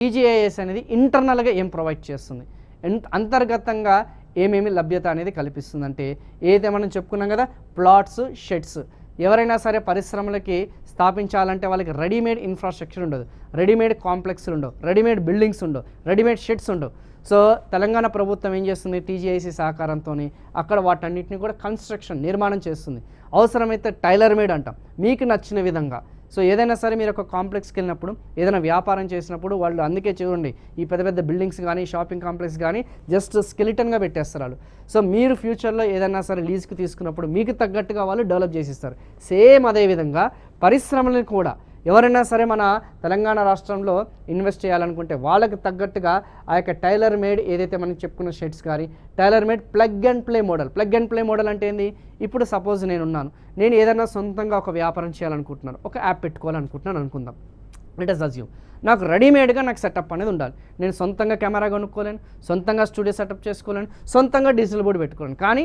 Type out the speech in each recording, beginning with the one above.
TGIS అనేది ఇంటర్నల్గా ఏం ప్రొవైడ్ చేస్తుంది, అంతర్గతంగా ఏమేమి లభ్యత అనేది కల్పిస్తుందంటే ఏదైతే మనం చెప్పుకున్నాం కదా, ప్లాట్స్, షెడ్స్. ఎవరైనా సరే పరిశ్రమలకి స్థాపించాలంటే వాళ్ళకి రెడీమేడ్ ఇన్ఫ్రాస్ట్రక్చర్ ఉండదు, రెడీమేడ్ కాంప్లెక్స్లు ఉండవు, రెడీమేడ్ బిల్డింగ్స్ ఉండవు, రెడీమేడ్ షెడ్స్ ఉండవు. సో తెలంగాణ ప్రభుత్వం ఏం చేస్తుంది, టీజీఐసీ సహకారంతో అక్కడ వాటన్నిటిని కూడా నిర్మాణం చేస్తుంది. అవసరమైతే టైలర్ మేడ్ అంటాం, మీకు నచ్చిన విధంగా. సో ఏదైనా సరే మీరు ఒక కాంప్లెక్స్కి వెళ్ళినప్పుడు, ఏదైనా వ్యాపారం చేసినప్పుడు వాళ్ళు అందుకే చూడండి ఈ పెద్ద పెద్ద బిల్డింగ్స్ కానీ షాపింగ్ కాంప్లెక్స్ కానీ జస్ట్ స్కెలిటన్గా పెట్టేస్తారు వాళ్ళు. సో మీరు ఫ్యూచర్లో ఏదైనా సరే లీజ్కి తీసుకున్నప్పుడు మీకు తగ్గట్టుగా వాళ్ళు డెవలప్ చేసిస్తారు. సేమ్ అదేవిధంగా పరిశ్రమలను కూడా ఎవరైనా సరే మన తెలంగాణ రాష్ట్రంలో ఇన్వెస్ట్ చేయాలనుకుంటే వాళ్ళకి తగ్గట్టుగా ఆ యొక్క టైలర్ మేడ్ ఏదైతే మనం చెప్పుకున్న షెడ్స్ కానీ tailor made plug and play model. Plug and play model అంటే ఏంది, ఇప్పుడు సపోజ్ నేను ఏదైనా సొంతంగా ఒక వ్యాపారం చేయాలనుకుంటున్నాను, ఒక యాప్ పెట్టుకోవాలనుకుంటున్నాను అనుకుందాం. లెట్ అస్ అజ్యూమ్ నాకు రెడీమేడ్గా నాకు సెటప్ అనేది ఉండాలి. నేను సొంతంగా కెమెరా కొనుక్కోలేను, సొంతంగా స్టూడియో సెటప్ చేసుకోలేను, సొంతంగా డిజిటల్ బోర్డు పెట్టుకోలేను. కానీ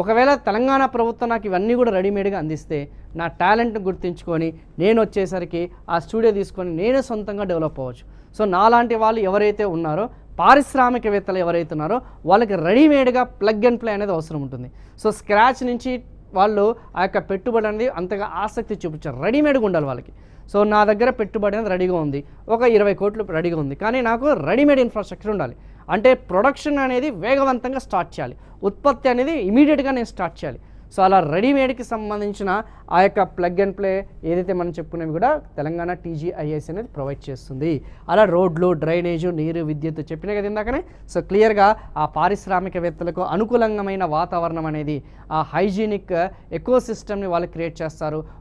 ఒకవేళ తెలంగాణ ప్రభుత్వం నాకు ఇవన్నీ కూడా రెడీమేడ్గా అందిస్తే నా టాలెంట్ని గుర్తించుకొని నేను వచ్చేసరికి ఆ స్టూడియో తీసుకొని నేను సొంతంగా డెవలప్ అవ్వచ్చు. సో నాలాంటి వాళ్ళు ఎవరైతే ఉన్నారో, పారిశ్రామికవేత్తలు ఎవరైతే ఉన్నారో వాళ్ళకి రెడీమేడ్గా ప్లగ్ అండ్ ప్లే అనేది అవసరం ఉంటుంది. సో స్క్రాచ్ నుంచి వాళ్ళు ఆ యొక్క పెట్టుబడి అనేది అంతగా ఆసక్తి చూపించారు, రెడీమేడ్గా ఉండాలి వాళ్ళకి. సో నా దగ్గర పెట్టుబడి అనేది రెడీగా ఉంది, ఒక 20 కోట్లు రెడీగా ఉంది, కానీ నాకు రెడీమేడ్ ఇన్ఫ్రాస్ట్రక్చర్ ఉండాలి. అంటే ప్రొడక్షన్ అనేది వేగవంతంగా స్టార్ట్ చేయాలి, ఉత్పత్తి అనేది ఇమీడియట్గా నేను స్టార్ట్ చేయాలి. సో అలా రెడీమేడ్కి సంబంధించిన ఆ యొక్క ప్లగ్ అండ్ ప్లే ఏదైతే మనం చెప్పుకునేవి కూడా తెలంగాణ టీజీఐఎస్ అనేది ప్రొవైడ్ చేస్తుంది. అలా రోడ్లు, డ్రైనేజు, నీరు, విద్యుత్ చెప్పిన కదా ఇందాకనే. సో క్లియర్గా ఆ పారిశ్రామికవేత్తలకు అనుకూలమైన వాతావరణం అనేది, ఆ హైజీనిక్ ఎకో సిస్టమ్ని వాళ్ళు క్రియేట్ చేస్తారు.